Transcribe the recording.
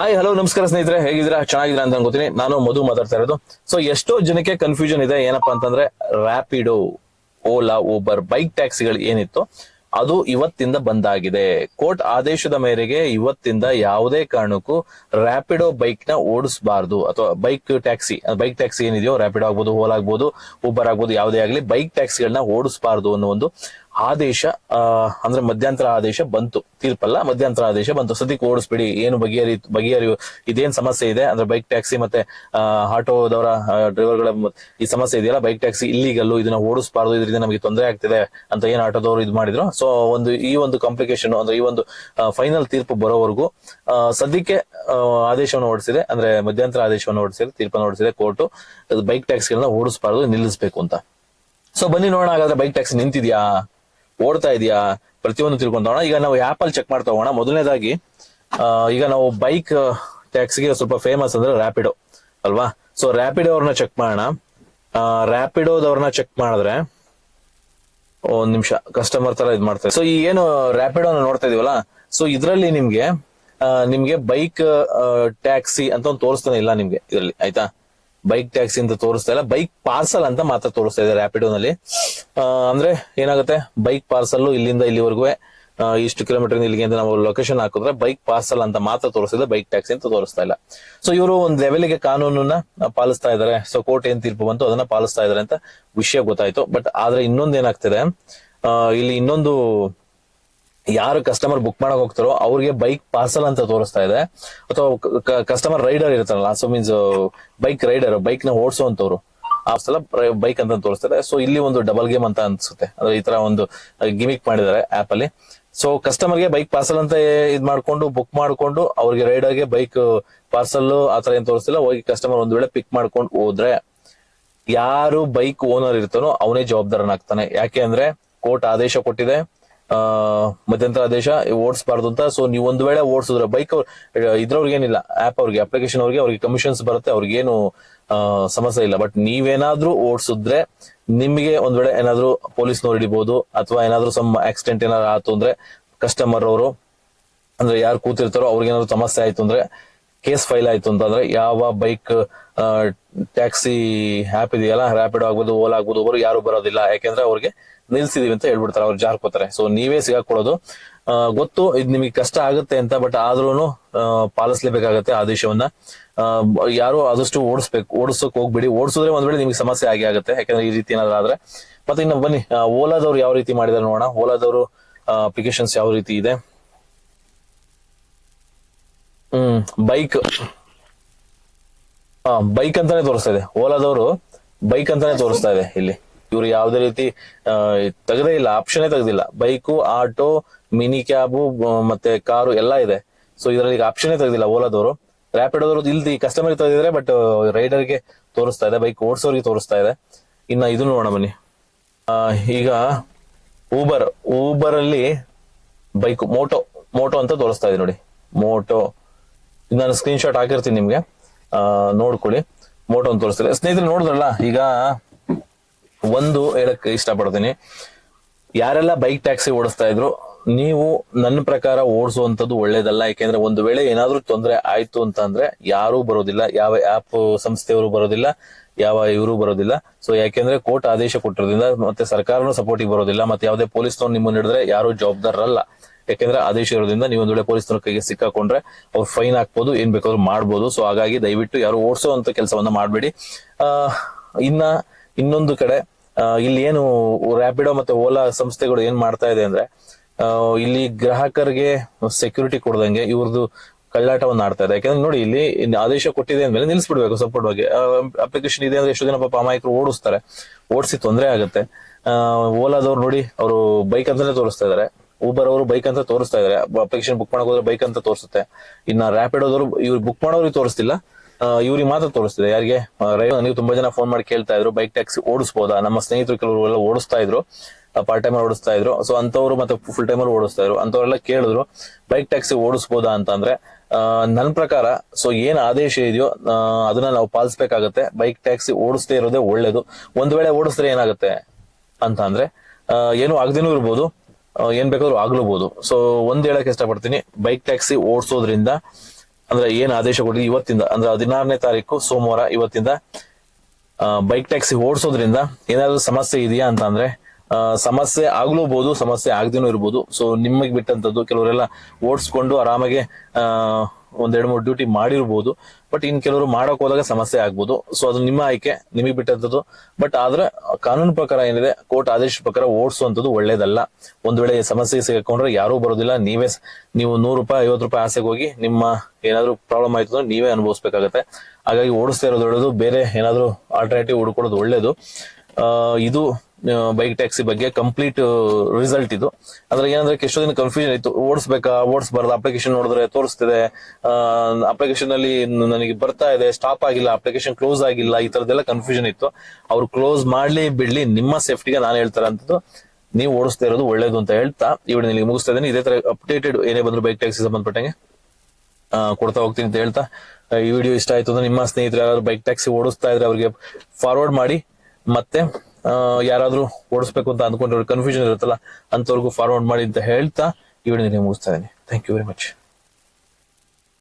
Hi hello ನಮಸ್ಕಾರ ಸ್ನೇಹಿತರೆ, ಹೇಗಿದ್ದೀರಾ? ಚೆನ್ನಾಗಿದ್ದೀರಾ ಅಂತ ಅನ್ಕೋತೀನಿ. ನಾನು ಮಧು ಮಾತಾಡ್ತಾ ಇರೋದು. ಸೊ ಎಷ್ಟೋ ಜನಕ್ಕೆ ಕನ್ಫ್ಯೂಷನ್ ಇದೆ. ಏನಪ್ಪಾ ಅಂತಂದ್ರೆ ರ್ಯಾಪಿಡೋ, ಓಲಾ, ಊಬರ್ ಬೈಕ್ ಟ್ಯಾಕ್ಸಿಗಳು ಏನಿತ್ತು ಅದು ಇವತ್ತಿಂದ ಬಂದಾಗಿದೆ. ಕೋರ್ಟ್ ಆದೇಶದ ಮೇರೆಗೆ ಇವತ್ತಿಂದ ಯಾವುದೇ ಕಾರಣಕ್ಕೂ ರ್ಯಾಪಿಡೋ ಬೈಕ್ ನ ಓಡಿಸಬಾರ್ದು, ಅಥವಾ ಬೈಕ್ ಟ್ಯಾಕ್ಸಿ ಏನಿದೆಯೋ, ರ್ಯಾಪಿಡೋ ಆಗ್ಬೋದು, ಓಲಾ ಆಗ್ಬೋದು, ಊಬರ್ ಆಗ್ಬೋದು, ಯಾವುದೇ ಆಗಲಿ ಬೈಕ್ ಟ್ಯಾಕ್ಸಿಗಳನ್ನ ಓಡಿಸಬಾರ್ದು ಅನ್ನೋ ಒಂದು ಆದೇಶ, ಅಂದ್ರೆ ಮಧ್ಯಂತರ ಆದೇಶ ಬಂತು. ತೀರ್ಪಲ್ಲ, ಮಧ್ಯಂತರ ಆದೇಶ ಬಂತು. ಸದ್ಯಕ್ಕೆ ಓಡಿಸ್ಬಿಡಿ, ಏನು ಬಗೆಹರಿ ಇದೇನ್ ಸಮಸ್ಯೆ ಇದೆ ಅಂದ್ರೆ ಬೈಕ್ ಟ್ಯಾಕ್ಸಿ ಮತ್ತೆ ಆಟೋದವರ ಡ್ರೈವರ್ಗಳ ಈ ಸಮಸ್ಯೆ ಇದೆಯಲ್ಲ, ಬೈಕ್ ಟ್ಯಾಕ್ಸಿ ಇಲ್ಲಿಗಲ್ಲು, ಇದನ್ನ ಓಡಿಸಬಾರ್ದು, ಇದರಿಂದ ನಮಗೆ ತೊಂದರೆ ಆಗ್ತಿದೆ ಅಂತ ಏನ್ ಆಟೋದವರು ಇದು ಮಾಡಿದ್ರು. ಸೊ ಈ ಒಂದು ಕಾಂಪ್ಲಿಕೇಶನ್ ಅಂದ್ರೆ ಈ ಒಂದು ಫೈನಲ್ ತೀರ್ಪು ಬರೋವರೆಗೂ ಸದ್ಯಕ್ಕೆ ಆದೇಶವನ್ನು ಹೊರಡಿಸಿದೆ, ಅಂದ್ರೆ ಮಧ್ಯಂತರ ಆದೇಶವನ್ನು ಹೊರಡಿಸಿದೆ, ತೀರ್ಪನ್ನು ಹೊರಡಿಸಿದೆ ಕೋರ್ಟ್. ಬೈಕ್ ಟ್ಯಾಕ್ಸಿಗಳನ್ನ ಓಡಿಸಬಾರ್ದು, ನಿಲ್ಲಿಸಬೇಕು ಅಂತ. ಸೊ ಬನ್ನಿ ನೋಡೋಣ, ಹಾಗಾದ್ರೆ ಬೈಕ್ ಟ್ಯಾಕ್ಸಿ ನಿಂತಿದ್ಯಾ, ಓಡ್ತಾ ಇದೆಯಾ, ಪ್ರತಿಯೊಂದು ತಿಳ್ಕೊಂಡೋಣ. ಈಗ ನಾವು ಆಪ್ ಅಲ್ಲಿ ಚೆಕ್ ಮಾಡ್ತಾ ಹೋಗೋಣ. ಮೊದಲನೇದಾಗಿ ಈಗ ನಾವು ಬೈಕ್ ಟ್ಯಾಕ್ಸಿಗೆ ಸ್ವಲ್ಪ ಫೇಮಸ್ ಅಂದ್ರೆ ರ್ಯಾಪಿಡೋ ಅಲ್ವಾ. ಸೊ ರ್ಯಾಪಿಡೋ ಅವ್ರನ್ನ ಚೆಕ್ ಮಾಡೋಣ. ರ್ಯಾಪಿಡೋದವ್ರನ್ನ ಚೆಕ್ ಮಾಡಿದ್ರೆ ಒಂದ್ ನಿಮಿಷ, ಕಸ್ಟಮರ್ ತರ ಇದ್ ಮಾಡ್ತಾರೆ. ಸೊ ಈ ಏನು ರ್ಯಾಪಿಡೋ ನೋಡ್ತಾ ಇದೀವಲ್ಲ, ಸೊ ಇದ್ರಲ್ಲಿ ನಿಮ್ಗೆ ಬೈಕ್ ಟ್ಯಾಕ್ಸಿ ಅಂತ ಒಂದು ತೋರಿಸ್ತಾನೆ ಇಲ್ಲ ನಿಮ್ಗೆ ಇದರಲ್ಲಿ, ಆಯ್ತಾ. ಬೈಕ್ ಟ್ಯಾಕ್ಸಿ ಅಂತ ತೋರಿಸ್ತಾ ಇಲ್ಲ, ಬೈಕ್ ಪಾರ್ಸಲ್ ಅಂತ ಮಾತ್ರ ತೋರಿಸ್ತಾ ಇದೆ ರ್ಯಾಪಿಡೋನಲ್ಲಿ. ಅಂದ್ರೆ ಏನಾಗುತ್ತೆ, ಬೈಕ್ ಪಾರ್ಸಲ್ ಇಲ್ಲಿಂದ ಇಲ್ಲಿವರೆಗೂ ಇಷ್ಟು ಕಿಲೋಮೀಟರ್ ಇಲ್ಲಿಗೆ ಅಂತ ನಾವು ಲೊಕೇಶನ್ ಹಾಕಿದ್ರೆ ಬೈಕ್ ಪಾರ್ಸಲ್ ಅಂತ ಮಾತ್ರ ತೋರಿಸ್ತಿದೆ, ಬೈಕ್ ಟ್ಯಾಕ್ಸಿ ಅಂತ ತೋರಿಸ್ತಾ ಇಲ್ಲ. ಸೊ ಇವರು ಒಂದು ಲೆವೆಲ್ಗೆ ಕಾನೂನನ್ನ ಪಾಲಿಸ್ತಾ ಇದಾರೆ. ಸೊ ಕೋರ್ಟ್ ಏನ್ ತೀರ್ಪು ಬಂತು ಅದನ್ನ ಪಾಲಿಸ್ತಾ ಇದಾರೆ ಅಂತ ವಿಷಯ ಗೊತ್ತಾಯ್ತು. ಬಟ್ ಆದ್ರೆ ಇನ್ನೊಂದು ಏನಾಗ್ತಿದೆ, ಇಲ್ಲಿ ಇನ್ನೊಂದು, ಯಾರು ಕಸ್ಟಮರ್ ಬುಕ್ ಮಾಡಕ್ ಹೋಗ್ತಾರೋ ಅವ್ರಿಗೆ ಬೈಕ್ ಪಾರ್ಸಲ್ ಅಂತ ತೋರಿಸ್ತಾ ಇದೆ, ಅಥವಾ ಕಸ್ಟಮರ್ ರೈಡರ್ ಇರ್ತಾರಲ್ಲ, so means bike rider, bike ನ ಓಡಿಸುವಂತವ್ರು, ಆ ಸಲ ಬೈಕ್ ಅಂತ ತೋರಿಸ್ತಾರೆ. ಸೊ ಇಲ್ಲಿ ಒಂದು ಡಬಲ್ ಗೇಮ್ ಅಂತ ಅನ್ಸುತ್ತೆ, ಅಂದ್ರೆ ಈ ತರ ಒಂದು ಗಿಮಿಕ್ ಮಾಡಿದ್ದಾರೆ ಆಪ್ ಅಲ್ಲಿ. ಸೊ ಕಸ್ಟಮರ್ಗೆ ಬೈಕ್ ಪಾರ್ಸಲ್ ಅಂತ ಇದ್ ಮಾಡ್ಕೊಂಡು ಬುಕ್ ಮಾಡ್ಕೊಂಡು, ಅವ್ರಿಗೆ ರೈಡರ್ಗೆ ಬೈಕ್ ಪಾರ್ಸಲ್ ಆತರ ಏನ್ ತೋರಿಸ್ತಿಲ್ಲ. ಹೋಗಿ ಕಸ್ಟಮರ್ ಒಂದ್ ವೇಳೆ ಪಿಕ್ ಮಾಡ್ಕೊಂಡು ಹೋದ್ರೆ ಯಾರು ಬೈಕ್ ಓನರ್ ಇರ್ತಾನೋ ಅವನೇ ಜವಾಬ್ದಾರನಾಗ್ತಾನೆ. ಯಾಕೆ ಅಂದ್ರೆ ಕೋರ್ಟ್ ಆದೇಶ ಕೊಟ್ಟಿದೆ, ಮಧ್ಯಂತರ ಆದೇಶ, ಓಡಿಸಬಾರ್ದು ಅಂತ. ಸೊ ನೀವು ಒಂದ್ ವೇಳೆ ಓಡಿಸಿದ್ರೆ ಬೈಕ್ ಇದ್ರವ್ರಿಗೆ ಏನಿಲ್ಲ, ಆಪ್ ಅವ್ರಿಗೆ, ಅಪ್ಲಿಕೇಶನ್ ಅವ್ರಿಗೆ ಕಮಿಷನ್ಸ್ ಬರುತ್ತೆ, ಅವ್ರಿಗೇನು ಸಮಸ್ಯೆ ಇಲ್ಲ. ಬಟ್ ನೀವೇನಾದ್ರೂ ಓಡಿಸಿದ್ರೆ ನಿಮ್ಗೆ ಒಂದ್ ವೇಳೆ ಏನಾದ್ರು ಪೊಲೀಸ್ನವ್ರು ಹಿಡಿಬಹುದು, ಅಥವಾ ಏನಾದ್ರು ಸಮ್ ಆಕ್ಸಿಡೆಂಟ್ ಏನಾದ್ರು ಆಯ್ತು ಅಂದ್ರೆ ಕಸ್ಟಮರ್ ಅವರು, ಅಂದ್ರೆ ಯಾರು ಕೂತಿರ್ತಾರೋ ಅವ್ರಿಗೆ ಏನಾದ್ರು ಸಮಸ್ಯೆ ಆಯ್ತು ಅಂದ್ರೆ, ಕೇಸ್ ಫೈಲ್ ಆಯ್ತು ಅಂತಂದ್ರೆ, ಯಾವ ಬೈಕ್ ಟ್ಯಾಕ್ಸಿ ಆಪ್ ಇದೆಯಲ್ಲ, ರ್ಯಾಪಿಡೋ ಆಗ್ಬೋದು, ಓಲಾ ಆಗ್ಬೋದು, ಅವರು ಯಾರು ಬರೋದಿಲ್ಲ. ಯಾಕೆಂದ್ರೆ ಅವ್ರಿಗೆ ನಿಲ್ಸಿದೀವಿ ಅಂತ ಹೇಳ್ಬಿಡ್ತಾರೆ, ಅವ್ರು ಜಾರ್ಕೋತಾರೆ. ಸೊ ನೀವೇ ಸಿಗಾಕೊಳ್ಳೋದು. ಗೊತ್ತು ಇದು ನಿಮಗೆ ಕಷ್ಟ ಆಗುತ್ತೆ ಅಂತ, ಬಟ್ ಆದ್ರೂ ಪಾಲಿಸ್ಲೇಬೇಕಾಗತ್ತೆ ಆದೇಶವನ್ನ. ಯಾರು ಆದಷ್ಟು ಓಡಿಸೋಕ್ ಹೋಗ್ಬಿಡಿ. ಓಡಿಸಿದ್ರೆ ಒಂದ್ ವೇಳೆ ನಿಮ್ಗೆ ಸಮಸ್ಯೆ ಆಗುತ್ತೆ, ಯಾಕಂದ್ರೆ ಈ ರೀತಿ ಏನಾದ್ರು ಆದ್ರೆ. ಮತ್ತೆ ಇನ್ನು ಬನ್ನಿ, ಓಲಾದವ್ರು ಯಾವ ರೀತಿ ಮಾಡಿದಾರೆ ನೋಡೋಣ. ಓಲಾದವರು ಅಪ್ಲಿಕೇಶನ್ಸ್ ಯಾವ ರೀತಿ ಇದೆ. ಬೈಕ್ ಅಂತಾನೆ ತೋರಿಸ್ತಾ ಇದೆ, ಓಲಾದವರು ಬೈಕ್ ಅಂತಾನೆ ತೋರಿಸ್ತಾ ಇದೆ ಇಲ್ಲಿ. ಇವ್ರು ಯಾವ್ದೇ ರೀತಿ ತೆಗದೇ ಇಲ್ಲ, ಆಪ್ಷನ್ ತೆಗ್ದಿಲ್ಲ. ಬೈಕು, ಆಟೋ, ಮಿನಿ ಕ್ಯಾಬು ಮತ್ತೆ ಕಾರು ಎಲ್ಲ ಇದೆ. ಸೊ ಇದರಲ್ಲಿ ಆಪ್ಷನ್ ತೆಗ್ದಿಲ್ಲ ಓಲಾದವರು. ರ್ಯಾಪಿಡೋದವರು ಇಲ್ಲಿ ಕಸ್ಟಮರ್ ತೆಗೆದಿದ್ರೆ, ಬಟ್ ರೈಡರ್ಗೆ ತೋರಿಸ್ತಾ ಇದೆ, ಬೈಕ್ ಓಡಿಸೋರಿಗೆ ತೋರಿಸ್ತಾ ಇದೆ. ಇನ್ನ ಇದು ನೋಡೋಣ ಬನ್ನಿ. ಈಗ ಊಬರ್ ಅಲ್ಲಿ ಬೈಕ್ ಮೋಟೋ ಅಂತ ತೋರಿಸ್ತಾ ಇದೆ ನೋಡಿ. ಮೋಟೋ, ನಾನು ಸ್ಕ್ರೀನ್ ಶಾಟ್ ಹಾಕಿರ್ತೀನಿ ನಿಮ್ಗೆ, ನೋಡ್ಕೊಳ್ಳಿ. ಮೋಟೋ ಅಂತ ತೋರಿಸ್ತಾರೆ. ಸ್ನೇಹಿತರೆ ನೋಡಿದ್ರಲ್ಲ, ಈಗ ಒಂದು ಹೇಳಕ್ ಇಷ್ಟಪಡ್ತೀನಿ, ಯಾರೆಲ್ಲ ಬೈಕ್ ಟ್ಯಾಕ್ಸಿ ಓಡಿಸ್ತಾ ಇದ್ರು, ನೀವು ನನ್ನ ಪ್ರಕಾರ ಓಡಿಸುವಂತದ್ದು ಒಳ್ಳೇದಲ್ಲ. ಯಾಕೆಂದ್ರೆ ಒಂದು ವೇಳೆ ಏನಾದ್ರೂ ತೊಂದರೆ ಆಯ್ತು ಅಂತ ಅಂದ್ರೆ ಯಾರೂ ಬರೋದಿಲ್ಲ, ಯಾವ ಆಪ್ ಸಂಸ್ಥೆಯವರು ಬರೋದಿಲ್ಲ, ಯಾವ ಇವರು ಬರೋದಿಲ್ಲ. ಸೊ ಯಾಕೆಂದ್ರೆ ಕೋರ್ಟ್ ಆದೇಶ ಕೊಟ್ಟಿರೋದ್ರಿಂದ, ಮತ್ತೆ ಸರ್ಕಾರನೂ ಸಪೋರ್ಟಿಗೆ ಬರೋದಿಲ್ಲ, ಮತ್ತೆ ಯಾವುದೇ ಪೊಲೀಸ್ನವ್ರು ನಿಮ್ಮನ್ನ ಹಿಡಿದ್ರೆ ಯಾರು ಜವಾಬ್ದಾರರಲ್ಲ. ಯಾಕೆಂದ್ರೆ ಆದೇಶ ಇರೋದ್ರಿಂದ ನೀವು ಒಂದ್ ವೇಳೆ ಪೊಲೀಸ್ನವ್ರ ಕೈಗೆ ಸಿಕ್ಕಾಕೊಂಡ್ರೆ ಅವ್ರು ಫೈನ್ ಹಾಕ್ಬೋದು, ಏನ್ ಬೇಕಾದ್ರೂ ಮಾಡ್ಬೋದು. ಸೊ ಹಾಗಾಗಿ ದಯವಿಟ್ಟು ಯಾರು ಓಡಿಸೋಂತ ಕೆಲಸವನ್ನ ಮಾಡ್ಬೇಡಿ. ಇನ್ನೊಂದು ಕಡೆ, ಇಲ್ಲಿ ಏನು ರ್ಯಾಪಿಡೋ ಮತ್ತೆ ಓಲಾ ಸಂಸ್ಥೆಗಳು ಏನ್ ಮಾಡ್ತಾ ಇದೆ ಅಂದ್ರೆ, ಇಲ್ಲಿ ಗ್ರಾಹಕರಿಗೆ ಸೆಕ್ಯೂರಿಟಿ ಕೊಡದಂಗೆ ಇವ್ರದ್ದು ಕಳ್ಳಾಟವನ್ನು ಆಡ್ತಾ ಇದೆ. ಯಾಕಂದ್ರೆ ನೋಡಿ, ಇಲ್ಲಿ ಆದೇಶ ಕೊಟ್ಟಿದೆ ಅಂದ್ಮೇಲೆ ನಿಲ್ಸ್ಬಿಡ್ಬೇಕು. ಸಪೋರ್ಟ್ ಬಗ್ಗೆ ಅಪ್ಲಿಕೇಶನ್ ಇದೆ ಅಂದ್ರೆ ಎಷ್ಟು ಜನ ಪಾಪ ಅಮಾಯಕರು ಓಡಿಸ್ತಾರೆ, ಓಡಿಸಿ ತೊಂದರೆ ಆಗುತ್ತೆ. ಓಲಾದವ್ರು ನೋಡಿ, ಅವರು ಬೈಕ್ ಅಂತಾನೆ ತೋರಿಸ್ತಾ ಇದಾರೆ. ಊಬರ್ ಅವರು ಬೈಕ್ ಅಂತ ತೋರಿಸ್ತಾ ಇದಾರೆ, ಅಪ್ಲಿಕೇಶನ್ ಬುಕ್ ಮಾಡಕ್ ಹೋದ್ರೆ ಬೈಕ್ ಅಂತ ತೋರಿಸುತ್ತೆ. ಇನ್ನ ರ್ಯಾಪಿಡೋದವರು ಇವ್ರು ಬುಕ್ ಮಾಡೋರಿಗೆ ತೋರಿಸ್ತಿಲ್ಲ, ಇವ್ರಿಗೆ ಮಾತ್ರ ತೋರಿಸ್ತಿದೆ. ಯಾರಿಗೆ ನನಗೆ ತುಂಬಾ ಜನ ಫೋನ್ ಮಾಡಿ ಕೇಳ್ತಾ ಇದ್ರು, ಬೈಕ್ ಟ್ಯಾಕ್ಸಿ ಓಡಿಸಬಹುದಾ. ನಮ್ಮ ಸ್ನೇಹಿತರು ಕೆಲವರು ಎಲ್ಲ ಓಡಿಸ್ತಾ ಇದ್ರು, ಪಾರ್ಟ್ ಟೈಮರ್ ಓಡಿಸ್ತಾ ಇದ್ರು. ಸೊ ಅಂತವ್ರು ಮತ್ತೆ ಫುಲ್ ಟೈಮರ್ ಓಡಿಸ್ತಾ ಇದ್ರು. ಅಂತವ್ರೆಲ್ಲ ಕೇಳಿದ್ರು ಬೈಕ್ ಟ್ಯಾಕ್ಸಿ ಓಡಿಸಬಹುದಾ ಅಂತಂದ್ರೆ, ನನ್ನ ಪ್ರಕಾರ ಸೊ ಏನ್ ಆದೇಶ ಇದೆಯೋ ಅದನ್ನ ನಾವು ಪಾಲಿಸಬೇಕಾಗತ್ತೆ. ಬೈಕ್ ಟ್ಯಾಕ್ಸಿ ಓಡಿಸದೇ ಇರೋದೇ ಒಳ್ಳೇದು. ಒಂದ್ ವೇಳೆ ಓಡಿಸಿದ್ರೆ ಏನಾಗುತ್ತೆ ಅಂತ ಅಂದ್ರೆ, ಏನು ಆಗದೇನೂ ಇರ್ಬೋದು, ಏನ್ ಬೇಕಾದ್ರೂ ಆಗ್ಲೂಬಹುದು. ಸೊ ಒಂದ್ ಹೇಳಕ್ ಇಷ್ಟಪಡ್ತೀನಿ, ಬೈಕ್ ಟ್ಯಾಕ್ಸಿ ಓಡಿಸೋದ್ರಿಂದ ಅಂದ್ರೆ ಏನ್ ಆದೇಶ ಕೊಟ್ಟಿದೆ ಇವತ್ತಿಂದ ಅಂದ್ರೆ 16ನೇ ತಾರೀಕು ಸೋಮವಾರ ಇವತ್ತಿಂದ ಬೈಕ್ ಟ್ಯಾಕ್ಸಿ ಓಡಿಸೋದ್ರಿಂದ ಏನಾದ್ರು ಸಮಸ್ಯೆ ಇದೆಯಾ ಅಂತ ಅಂದ್ರೆ ಸಮಸ್ಯೆ ಆಗ್ಲೂಬಹುದು, ಸಮಸ್ಯೆ ಆಗದೇನೂ ಇರ್ಬೋದು. ಸೊ ನಿಮಗೆ ಬಿಟ್ಟಂತದ್ದು, ಕೆಲವರೆಲ್ಲ ಓಡಿಸ್ಕೊಂಡು ಆರಾಮಾಗಿ ಒಂದ್ 2-3 ಡ್ಯೂಟಿ ಮಾಡಿರ್ಬೋದು. ಬಟ್ ಇನ್ ಕೆಲವರು ಮಾಡಕ್ ಹೋದಾಗ ಸಮಸ್ಯೆ ಆಗ್ಬೋದು. ಸೊ ಅದು ನಿಮ್ಮ ಆಯ್ಕೆ, ನಿಮಗೆ ಬಿಟ್ಟಂತದ್ದು. ಬಟ್ ಆದ್ರೆ ಕಾನೂನು ಪ್ರಕಾರ ಏನಿದೆ, ಕೋರ್ಟ್ ಆದೇಶ ಪ್ರಕಾರ ಓಡಿಸುವಂತದ್ದು ಒಳ್ಳೇದಲ್ಲ. ಒಂದ್ ವೇಳೆ ಸಮಸ್ಯೆ ಸಿಗಾಕೊಂಡ್ರೆ ಯಾರೂ ಬರೋದಿಲ್ಲ, ನೀವು 100 ರೂಪಾಯಿ 50 ರೂಪಾಯಿ ಆಸೆಗೆ ಹೋಗಿ ನಿಮ್ಮ ಏನಾದ್ರು ಪ್ರಾಬ್ಲಮ್ ಆಯ್ತು ಅಂದ್ರೆ ನೀವೇ ಅನುಭವಿಸ್ಬೇಕಾಗತ್ತೆ. ಹಾಗಾಗಿ ಓಡಿಸ್ತಾ ಇರೋದು ಒಳ್ಳೇದು, ಬೇರೆ ಏನಾದ್ರು ಆಲ್ಟರ್ನೇಟಿವ್ ಹುಡ್ಕೊಳ್ಳೋದು ಒಳ್ಳೇದು. ಇದು ಬೈಕ್ ಟ್ಯಾಕ್ಸಿ ಬಗ್ಗೆ ಕಂಪ್ಲೀಟ್ ರಿಸಲ್ಟ್ ಇದು. ಅಂದ್ರೆ ಏನಂದ್ರೆ ಎಷ್ಟೋ ದಿನ ಕನ್ಫ್ಯೂಷನ್ ಇತ್ತು, ಓಡಿಸಬಾರ್ದು, ಅಪ್ಲಿಕೇಶನ್ ನೋಡಿದ್ರೆ ತೋರಿಸ್ತಿದೆ, ಅಪ್ಲಿಕೇಶನ್ ಅಲ್ಲಿ ನನಗೆ ಬರ್ತಾ ಇದೆ, ಸ್ಟಾಪ್ ಆಗಿಲ್ಲ, ಅಪ್ಲಿಕೇಶನ್ ಕ್ಲೋಸ್ ಆಗಿಲ್ಲ, ಈ ತರದೆಲ್ಲ ಕನ್ಫ್ಯೂಷನ್ ಇತ್ತು. ಅವ್ರು ಕ್ಲೋಸ್ ಮಾಡ್ಲಿ ಬಿಡ್ಲಿ, ನಿಮ್ಮ ಸೇಫ್ಟಿಗೆ ನಾನು ಹೇಳ್ತಾರ ಅಂತದ್ದು, ನೀವು ಓಡಿಸ್ತಾ ಇರೋದು ಒಳ್ಳೇದು ಅಂತ ಹೇಳ್ತಾ ಈ ವಿಡಿಯೋ ನಿಮಗೆ ಮುಗಿಸ್ತಾ ಇದ್ದೀನಿ. ಇದೇ ತರ ಅಪ್ಡೇಟೆಡ್ ಏನೇ ಬಂದ್ರು ಬೈಕ್ ಟ್ಯಾಕ್ಸಿ ಸಂಬಂಧಪಟ್ಟಂಗೆ ಕೊಡ್ತಾ ಹೋಗ್ತೀನಿ ಅಂತ ಹೇಳ್ತಾ, ಈ ವಿಡಿಯೋ ಇಷ್ಟ ಆಯ್ತು ಅಂದ್ರೆ ನಿಮ್ಮ ಸ್ನೇಹಿತರು ಯಾರಾದ್ರು ಬೈಕ್ ಟ್ಯಾಕ್ಸಿ ಓಡಿಸ್ತಾ ಇದ್ರೆ ಅವ್ರಿಗೆ ಫಾರ್ವರ್ಡ್ ಮಾಡಿ. ಮತ್ತೆ ಯಾರಾದ್ರೂ ಓಡಿಸ್ಬೇಕು ಅಂತ ಅಂದ್ಕೊಂಡ್ರೆ ಕನ್ಫ್ಯೂಷನ್ ಇರುತ್ತಲ್ಲ, ಅಂತವ್ರಿಗೂ ಫಾರ್ವರ್ಡ್ ಮಾಡಿ ಅಂತ ಹೇಳ್ತಾ ಈ ವಿಡಿಯೋ ಮುಗಿಸ್ತಾ ಇದ್ದೀನಿ. Thank you very much.